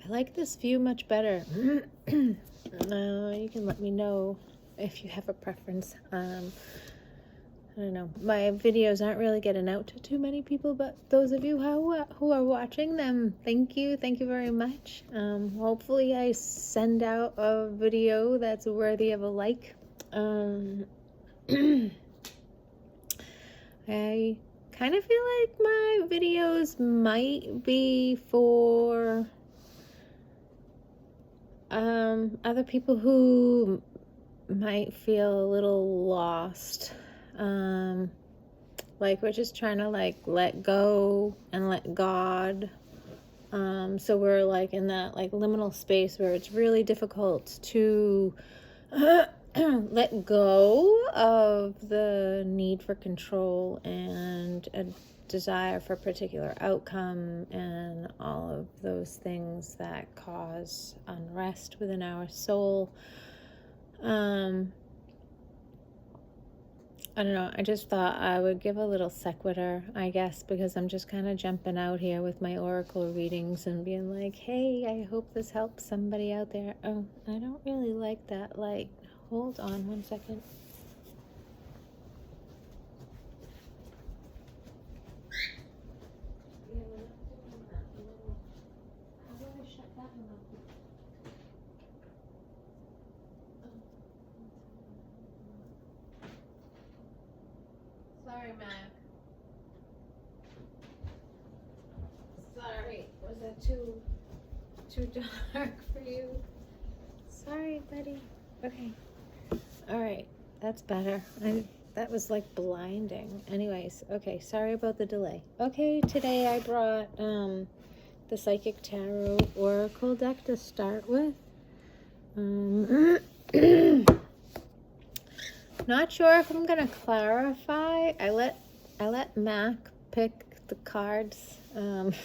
I like this view much better. You can let me know if you have a preference. I don't know. My videos aren't really getting out to too many people, but those of you who are watching them, thank you. Thank you very much. Hopefully I send out a video that's worthy of a like. I kind of feel like my videos might be for other people who might feel a little lost. Like we're just trying to like let go and let God. So we're like in that like liminal space where it's really difficult to let go of the need for control and a desire for a particular outcome and all of those things that cause unrest within our soul. I don't know, I just thought I would give a little sequitur, I guess, because I'm just kind of jumping out here with my oracle readings and being like, hey, I hope this helps somebody out there. Oh, I don't really like that light. Hold on one second. How do I shut that one off? Sorry, Mac. Sorry, was that too dark for you? Sorry, buddy. Okay. All right, that's better. That was like blinding. Anyways, okay, sorry about the delay. Okay, today I brought the Psychic Tarot Oracle deck to start with. Not sure if I'm gonna clarify. I let Mac pick the cards, and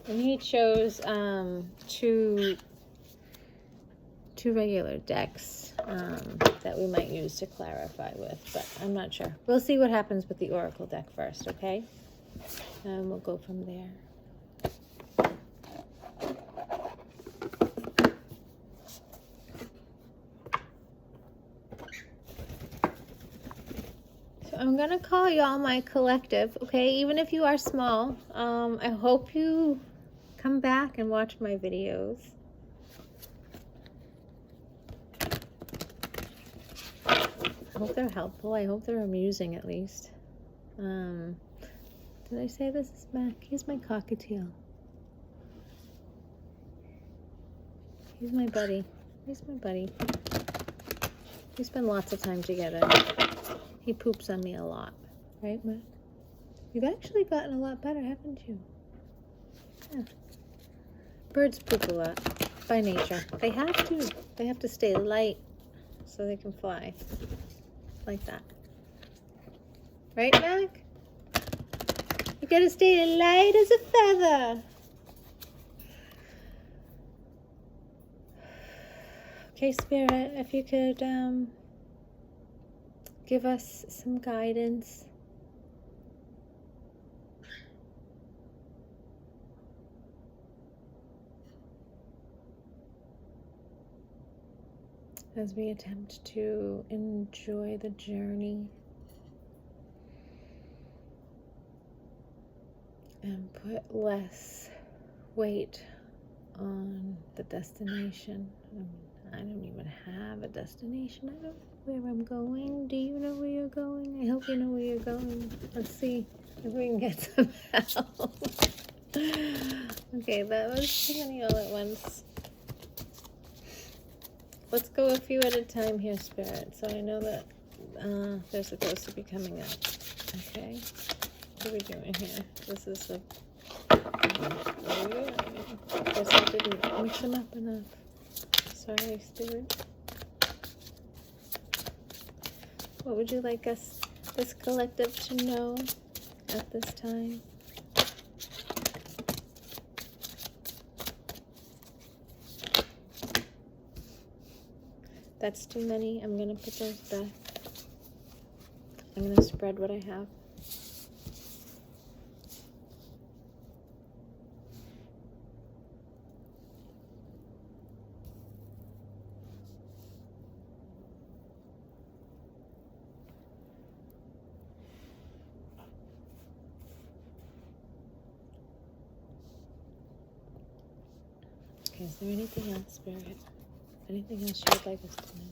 he chose two regular decks that we might use to clarify with, but I'm not sure. We'll see what happens with the Oracle deck first, okay? And we'll go from there. So I'm gonna call y'all my collective, okay? Even if you are small, I hope you come back and watch my videos. I hope they're helpful. I hope they're amusing at least. Did I say this is Mac? He's my cockatiel. He's my buddy. He's my buddy. We spend lots of time together. He poops on me a lot. Right, Mac? You've actually gotten a lot better, haven't you? Yeah. Birds poop a lot by nature. They have to. They have to stay light so they can fly. Like that. Right, Mac? You gotta stay light as a feather. Okay, Spirit, if you could give us some guidance. As we attempt to enjoy the journey and put less weight on the destination. I don't even have a destination. I don't know where I'm going. Do you know where you're going? I hope you know where you're going. Let's see if we can get some help. Okay, that was too many all at once. Let's go a few at a time here, Spirit, so I know that there's supposed to be coming up. Okay, what are we doing here? This is the... I guess I didn't mix them up enough. Sorry, Spirit. What would you like this collective to know at this time? That's too many. I'm going to put those back. I'm going to spread what I have. Okay, is there anything else, Spirit? Anything else you would like us to know?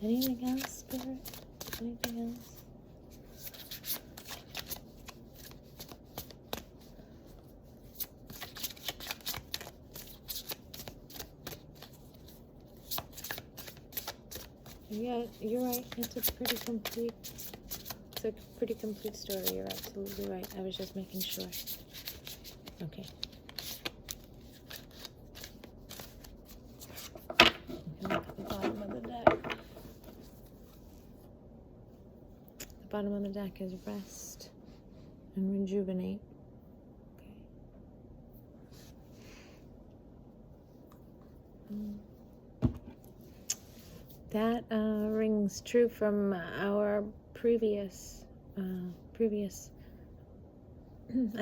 Anything else, Spirit? Anything else? Yeah, you're right. It's a pretty complete story. You're absolutely right. I was just making sure. Okay. Look at the bottom of the deck. The bottom of the deck is rest and rejuvenate. Okay. That rings true from our previous, I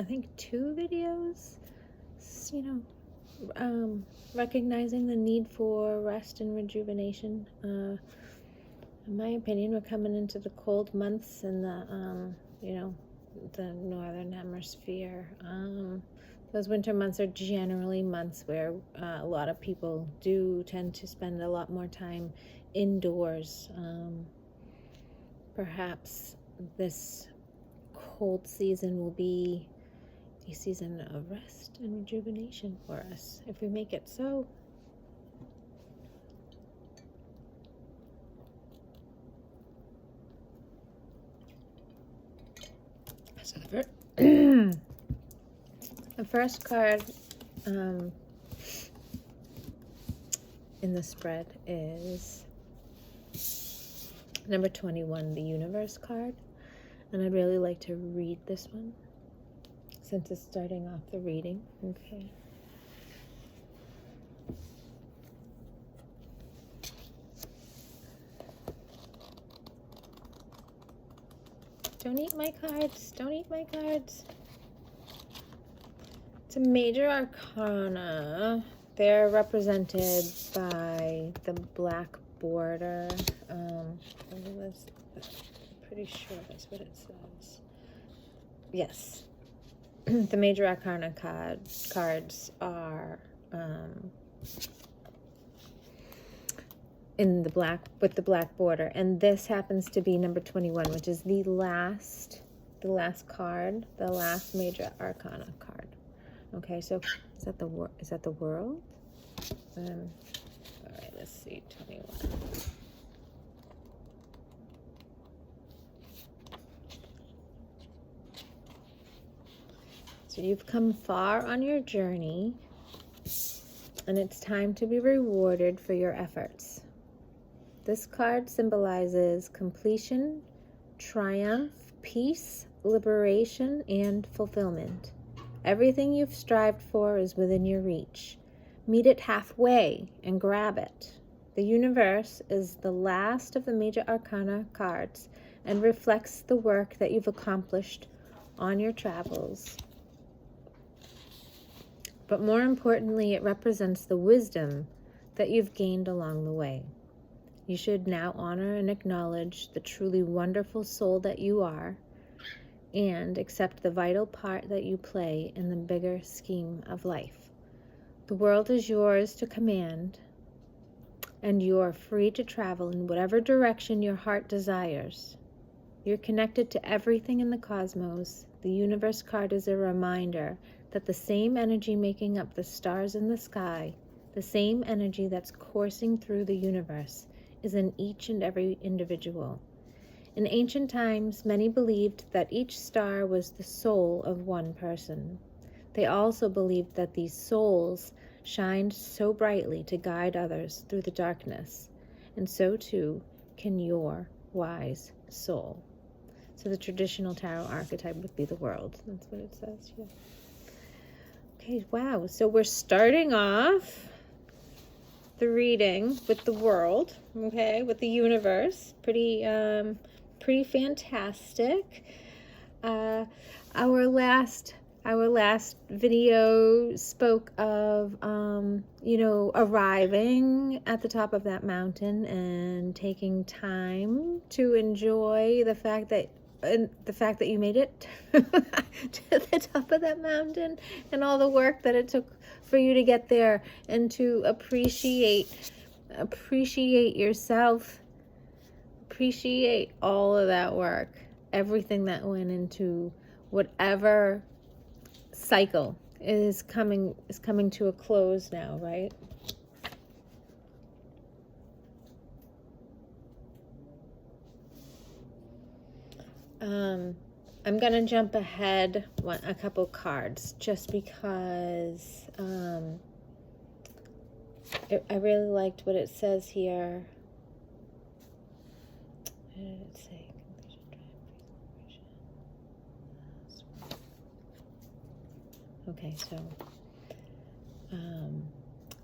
think 2 videos. Recognizing the need for rest and rejuvenation. In my opinion, we're coming into the cold months in the, the northern hemisphere. Those winter months are generally months where a lot of people do tend to spend a lot more time indoors. Perhaps this cold season will be a season of rest and rejuvenation for us, if we make it so. So the first card in the spread is number 21, the Universe card. And I'd really like to read this one, since it's starting off the reading. Okay. Don't eat my cards. Don't eat my cards. It's a major arcana. They're represented by the black border. I'm pretty sure that's what it says. Yes. The major arcana cards are in the black, with the black border, and this happens to be number 21, which is the last card, the last major arcana card. Okay, so is that the world? All right, let's see, 21. So you've come far on your journey, and it's time to be rewarded for your efforts. This card symbolizes completion, triumph, peace, liberation, and fulfillment. Everything you've strived for is within your reach. Meet it halfway and grab it. The Universe is the last of the major arcana cards and reflects the work that you've accomplished on your travels. But more importantly, it represents the wisdom that you've gained along the way. You should now honor and acknowledge the truly wonderful soul that you are, and accept the vital part that you play in the bigger scheme of life. The world is yours to command, and you are free to travel in whatever direction your heart desires. You're connected to everything in the cosmos. The Universe card is a reminder that the same energy making up the stars in the sky, the same energy that's coursing through the universe, is in each and every individual. In ancient times, many believed that each star was the soul of one person. They also believed that these souls shined so brightly to guide others through the darkness, and so too can your wise soul. So the traditional tarot archetype would be the world. That's what it says here. Okay, wow. So we're starting off the reading with the world, okay, with the universe. Pretty fantastic. Our last video spoke of arriving at the top of that mountain and taking time to enjoy the fact that you made it to the top of that mountain, and all the work that it took for you to get there, and to appreciate yourself, appreciate all of that work, everything that went into whatever cycle is coming to a close now, right? I'm gonna jump ahead a couple cards just because I really liked what it says here. What did it say? Okay, so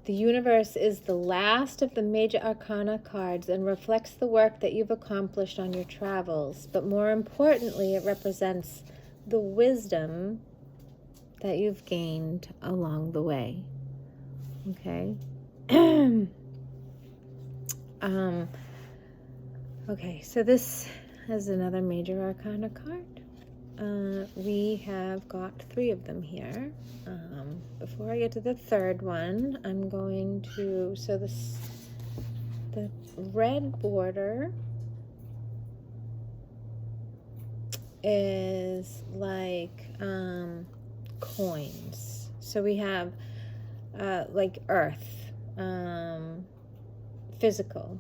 the universe is the last of the major arcana cards and reflects the work that you've accomplished on your travels. But more importantly, it represents the wisdom that you've gained along the way. Okay? Okay, so this is another major arcana card. We have got 3 of them here. Before I get to the third one, I'm going to, the red border is like coins. So we have like earth, physical,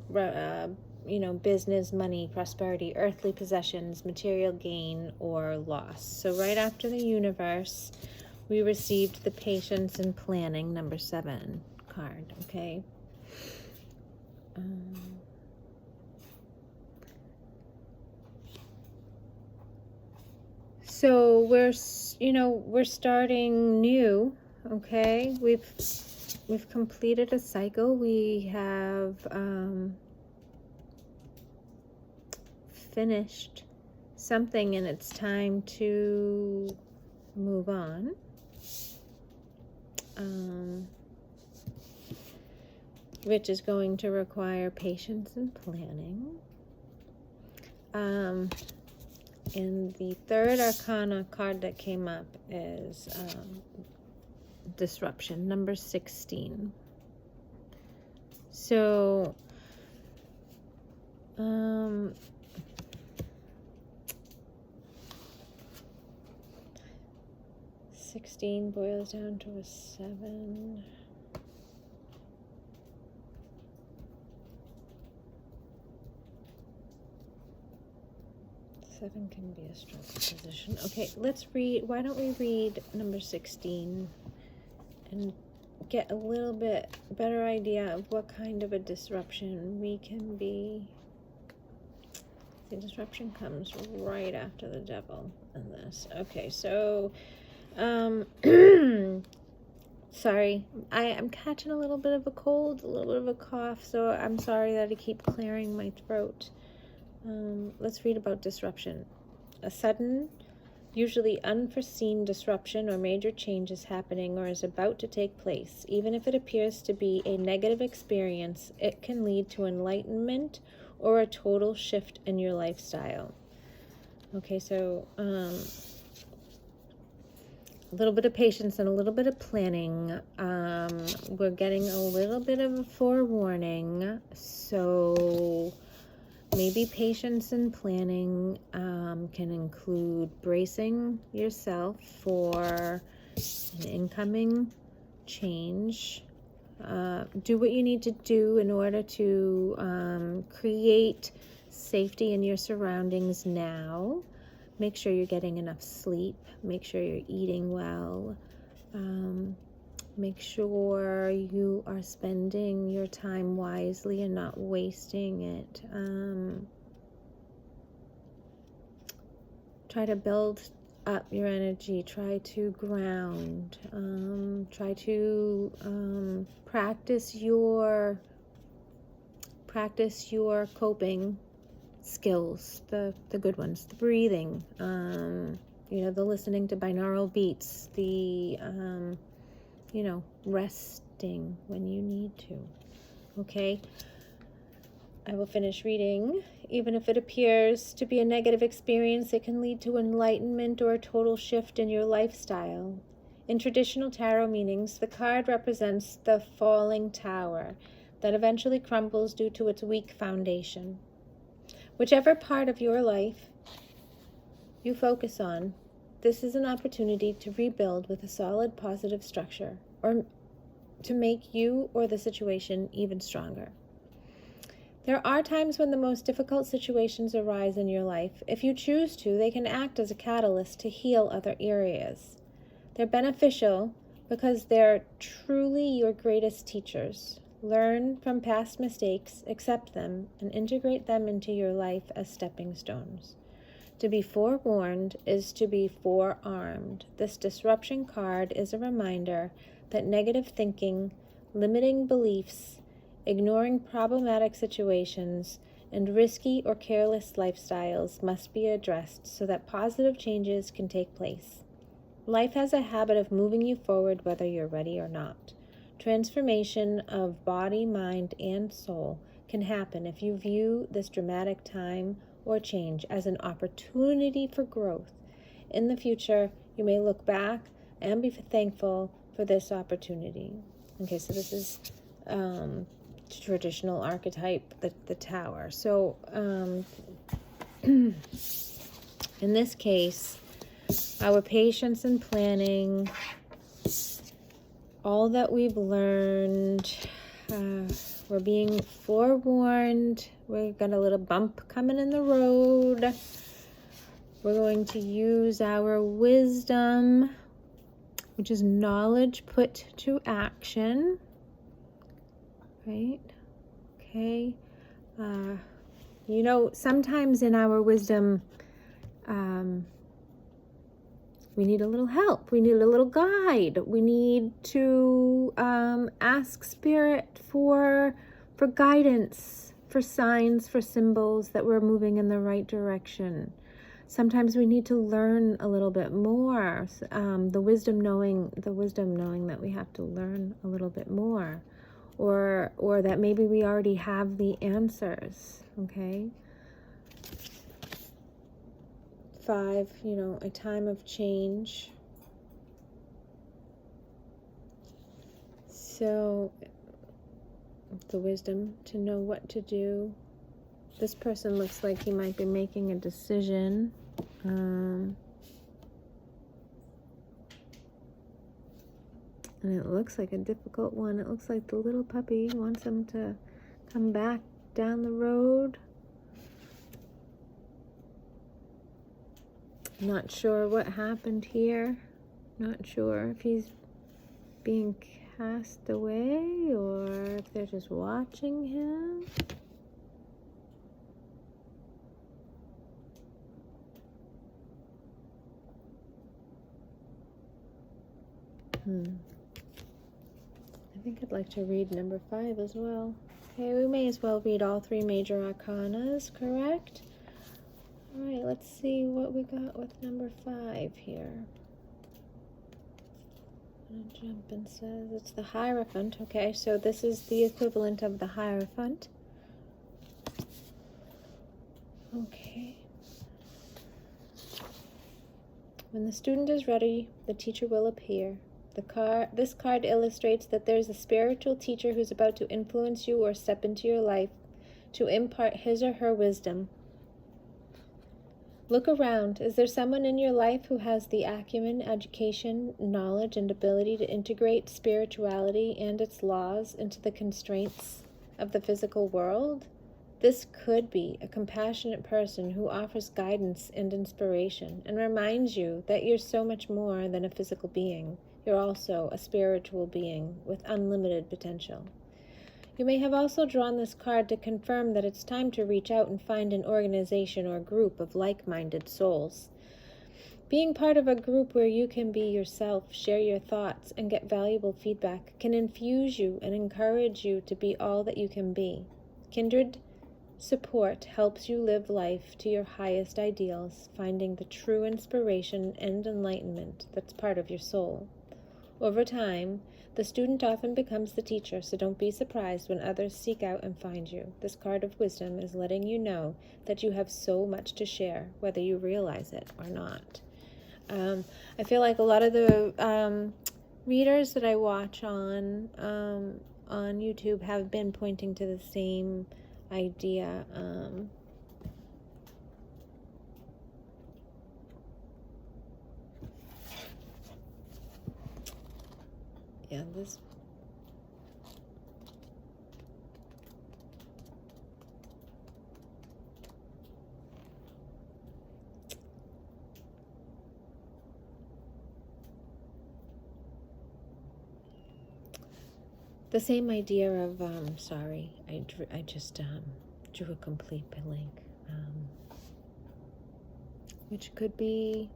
business, money, prosperity, earthly possessions, material gain, or loss. So right after the universe, we received the patience and planning, number 7 card, okay? So we're starting new, okay? We've completed a cycle. We have finished something, and it's time to move on. Which is going to require patience and planning. And the third arcana card that came up is disruption, number 16. So 16 boils down to a 7. Seven can be a struggle position. Okay, let's read. Why don't we read number 16 and get a little bit better idea of what kind of a disruption we can be. The disruption comes right after the devil in this. Okay, so sorry, I'm catching a little bit of a cold, a little bit of a cough, so I'm sorry that I keep clearing my throat. Let's read about disruption. A sudden, usually unforeseen disruption or major change is happening or is about to take place. Even if it appears to be a negative experience, it can lead to enlightenment or a total shift in your lifestyle. Okay, so a little bit of patience and a little bit of planning. We're getting a little bit of a forewarning, so maybe patience and planning can include bracing yourself for an incoming change. Do what you need to do in order to create safety in your surroundings now. Make sure you're getting enough sleep. Make sure you're eating well. Make sure you are spending your time wisely and not wasting it. Try to build up your energy. Try to ground. Try to practice your coping skills, the good ones, the breathing, the listening to binaural beats, the resting when you need to. Okay, I will finish reading. Even if it appears to be a negative experience, it can lead to enlightenment or a total shift in your lifestyle. In traditional tarot meanings, the card represents the falling tower that eventually crumbles due to its weak foundation. Whichever part of your life you focus on, this is an opportunity to rebuild with a solid, positive structure, or to make you or the situation even stronger. There are times when the most difficult situations arise in your life. If you choose to, they can act as a catalyst to heal other areas. They're beneficial because they're truly your greatest teachers. Learn from past mistakes, accept them, and integrate them into your life as stepping stones. To be forewarned is to be forearmed. This disruption card is a reminder that negative thinking, limiting beliefs, ignoring problematic situations, and risky or careless lifestyles must be addressed so that positive changes can take place. Life has a habit of moving you forward whether you're ready or not. Transformation of body, mind, and soul can happen if you view this dramatic time or change as an opportunity for growth. In the future, you may look back and be thankful for this opportunity. Okay, so this is traditional archetype, the tower. So in this case, our patience and planning, all that we've learned, we're being forewarned. We've got a little bump coming in the road. We're going to use our wisdom, which is knowledge put to action. Right? Okay. Sometimes in our wisdom, we need a little help. We need a little guide. We need to ask Spirit for guidance, for signs, for symbols that we're moving in the right direction. Sometimes we need to learn a little bit more. The wisdom knowing that we have to learn a little bit more, or that maybe we already have the answers. Okay. 5, a time of change. So the wisdom to know what to do. This person looks like he might be making a decision. And it looks like a difficult one. It looks like the little puppy wants him to come back down the road. Not sure what happened here. Not sure if he's being cast away or if they're just watching him. I think I'd like to read number 5 as well. Okay, we may as well read all 3 major arcanas, correct? All right, let's see what we got with number 5 here. I'm gonna jump and says it's the Hierophant. Okay, so this is the equivalent of the Hierophant. Okay. When the student is ready, the teacher will appear. This card illustrates that there's a spiritual teacher who's about to influence you or step into your life to impart his or her wisdom. Look around. Is there someone in your life who has the acumen, education, knowledge, and ability to integrate spirituality and its laws into the constraints of the physical world? This could be a compassionate person who offers guidance and inspiration and reminds you that you're so much more than a physical being. You're also a spiritual being with unlimited potential. You may have also drawn this card to confirm that it's time to reach out and find an organization or group of like-minded souls. Being part of a group where you can be yourself, share your thoughts, and get valuable feedback can infuse you and encourage you to be all that you can be. Kindred support helps you live life to your highest ideals, finding the true inspiration and enlightenment that's part of your soul. Over time, the student often becomes the teacher, so don't be surprised when others seek out and find you. This card of wisdom is letting you know that you have so much to share, whether you realize it or not. I feel like a lot of the readers that I watch on YouTube have been pointing to the same idea. Yeah, this. The same idea of, sorry, I just drew a complete blank, which could be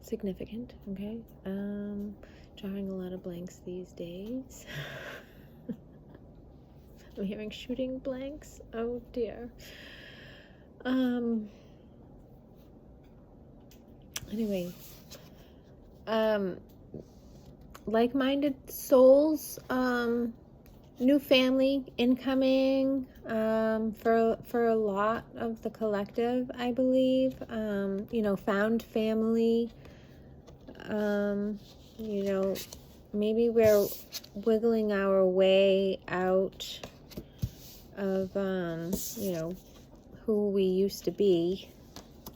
significant, okay? Drawing a lot of blanks these days. I'm hearing shooting blanks. Oh dear. Anyway, like-minded souls, new family incoming, for a lot of the collective, I believe. Found family. Maybe we're wiggling our way out of, who we used to be.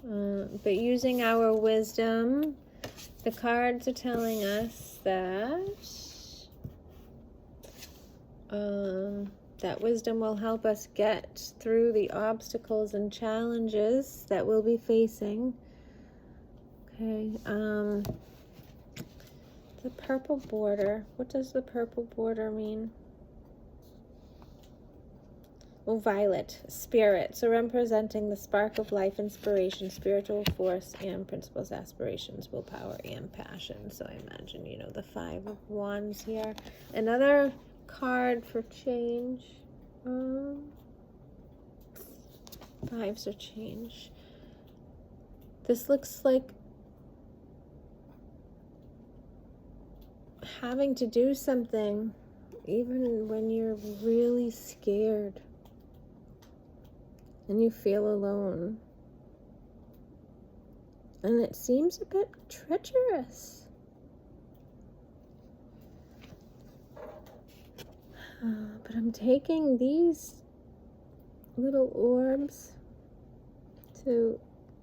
But using our wisdom, the cards are telling us that that wisdom will help us get through the obstacles and challenges that we'll be facing. Okay, the purple border. What does the purple border mean? Oh, violet, spirit. So representing the spark of life, inspiration, spiritual force, and principles, aspirations, willpower, and passion. So I imagine, the 5 of Wands here. Another card for change. 5s are change. This looks like having to do something even when you're really scared and you feel alone. And it seems a bit treacherous. But I'm taking these little orbs to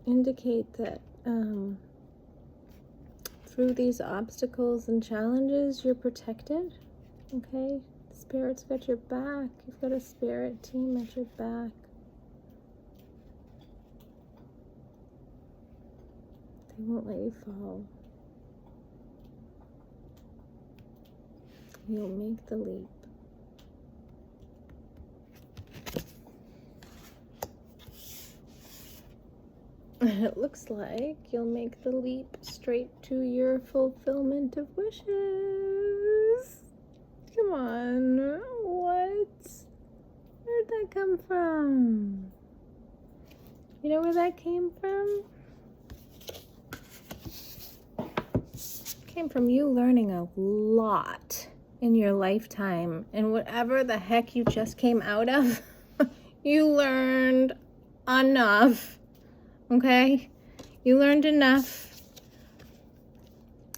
indicate that through these obstacles and challenges, you're protected. Okay? The Spirit's got your back. You've got a spirit team at your back. They won't let you fall. You'll make the leap. It looks like you'll make the leap straight to your fulfillment of wishes. Come on. What? Where'd that come from? You know where that came from? Came from you learning a lot in your lifetime, and whatever the heck you just came out of, you learned enough. Okay? You learned enough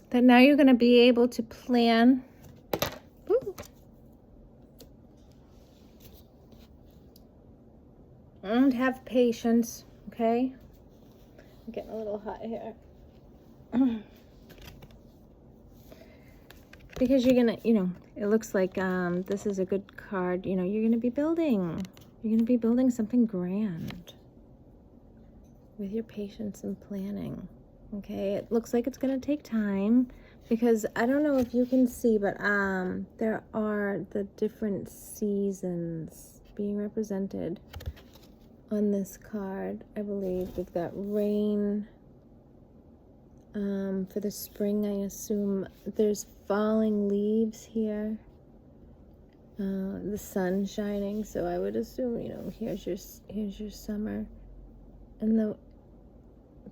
that now you're going to be able to plan. Ooh. And have patience. Okay? I'm getting a little hot here. Because you're gonna, it looks like this is a good card. You're gonna be building. You're going to be building something grand with your patience and planning. Okay, it looks like it's going to take time because I don't know if you can see, but there are the different seasons being represented on this card. I believe we've got rain for the spring. I assume there's falling leaves here. The sun shining, so I would assume, you know, here's your summer, and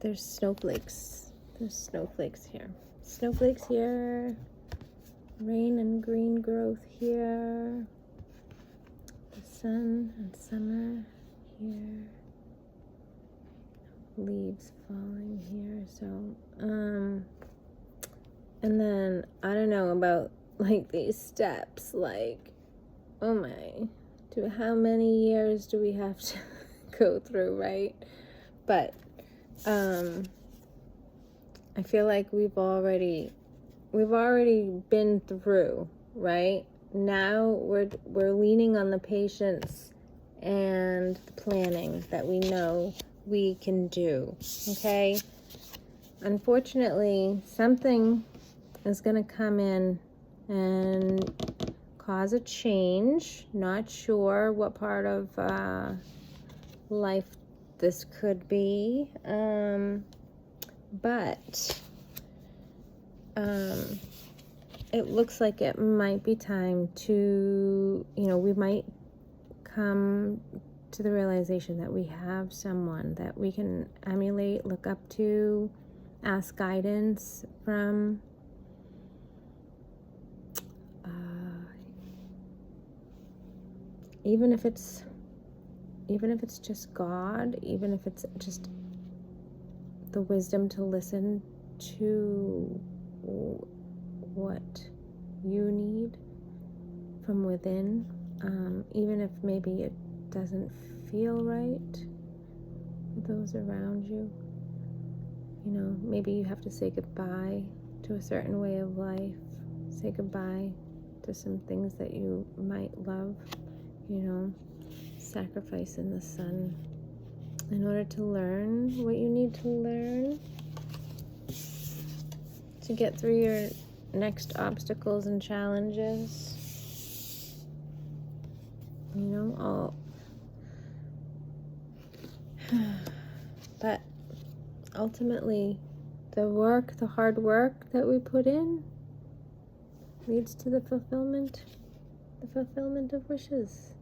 there's snowflakes. There's snowflakes here. Snowflakes here. Rain and green growth here. The sun and summer here. Leaves falling here. So, and then I don't know about like these steps, like, oh my, how many years do we have to go through, right? But I feel like we've already been through, right? Now we're leaning on the patience and the planning that we know we can do. Okay? Unfortunately, something is going to come in and cause a change. Not sure what part of life this could be, but it looks like it might be time to, you know, we might come to the realization that we have someone that we can emulate, look up to, ask guidance from. Even if it's just God, even if it's just the wisdom to listen to what you need from within, even if maybe it doesn't feel right with those around you. You know, maybe you have to say goodbye to a certain way of life, say goodbye to some things that you might love, you know, sacrifice in the sun in order to learn what you need to learn to get through your next obstacles and challenges. You know, but ultimately the hard work that we put in leads to the fulfillment of wishes.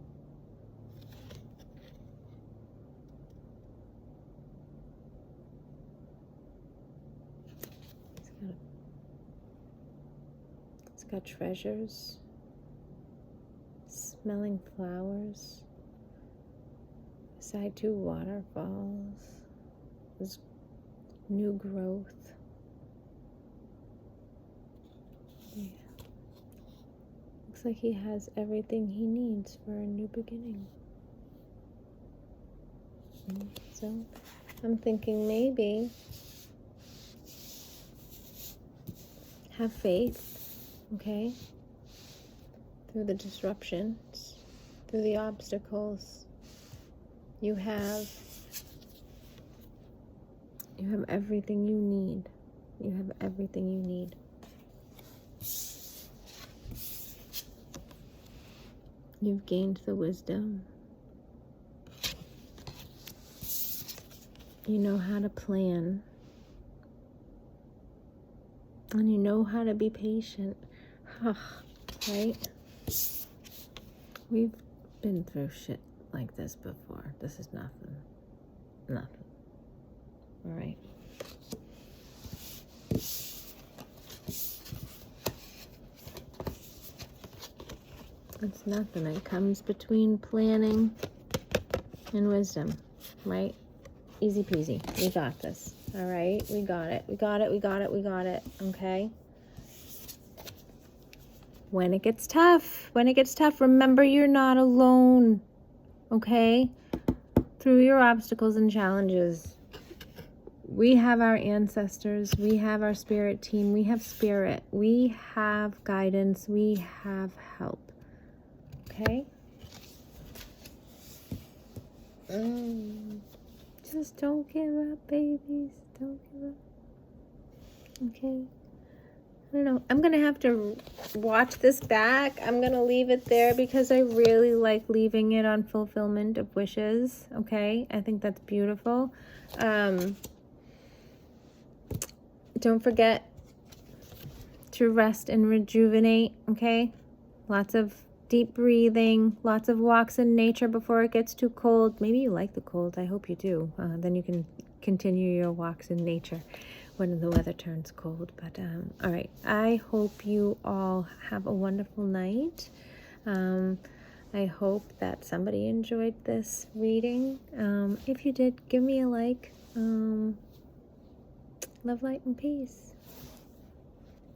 It's got treasures, smelling flowers, beside two waterfalls. There's new growth. Yeah. Looks like he has everything he needs for a new beginning. So I'm thinking maybe have faith, okay? Through the disruptions, through the obstacles, you have everything you need. You have everything you need. You've gained the wisdom. You know how to plan. And you know how to be patient. Right? We've been through shit like this before. This is nothing. Nothing. All right. It's nothing. It comes between planning and wisdom, right? Easy peasy. We got this. All right? We got it. We got it. We got it. We got it. Okay? When it gets tough, remember you're not alone. Okay? Through your obstacles and challenges, we have our ancestors, we have our spirit team, we have spirit, we have guidance, we have help. Okay? Just don't give up, babies. Don't give up. Okay. I don't know. I'm going to have to watch this back. I'm going to leave it there because I really like leaving it on fulfillment of wishes. Okay. I think that's beautiful. Don't forget to rest and rejuvenate. Okay. Lots of deep breathing, lots of walks in nature before it gets too cold. Maybe you like the cold. I hope you do. Then you can continue your walks in nature when the weather turns cold. But all right, I hope you all have a wonderful night. I hope that somebody enjoyed this reading. If you did, give me a like. Love, light, and peace.